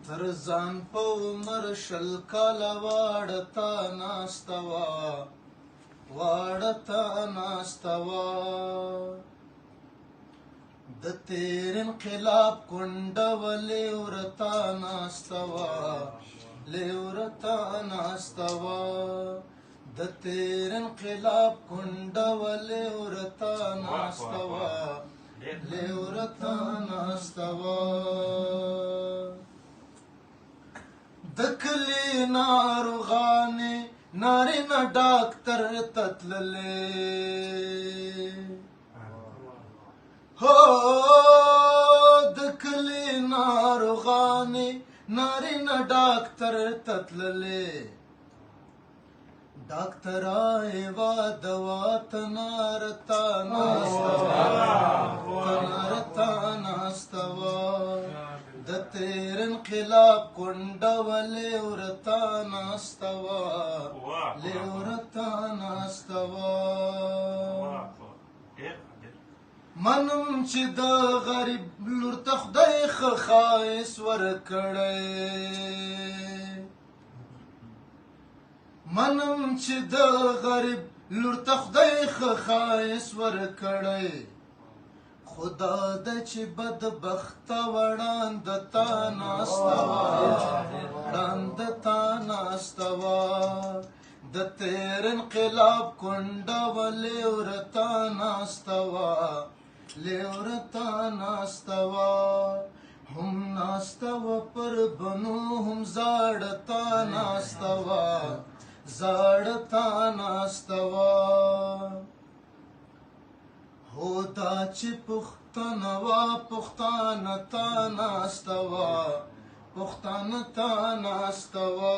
تر ځان په عمر شل کاله واړه تا ناسته وه د تیر انقلاب کونډه وه لیورته ناسته وه د تیر انقلاب کونډه وه لیورته ناسته وه د کلي ناروغانې نارینه ډاکټر ته تللې هو د کلي ناروغانې نارینه ډاکټر ته تللې ډاکټرای وا دوا تنارتا ناسته وه د تیر انقلاب کونډه وه لیورته ناسته وه منم چې د غریب لور ته خدای ښه ښایست ورکړی منم چې د غریب لور ته خدای ښه ښایست ورکړی خدا د چې بدبخته وړاندې تا ناسته وه د تیر انقلاب کونډه وه لیورته ناسته وه هم ناسته وه پر بنو هم زاړه تا ناسته وه هو دا چې پښتانه وه پښتانه تا ناسته وه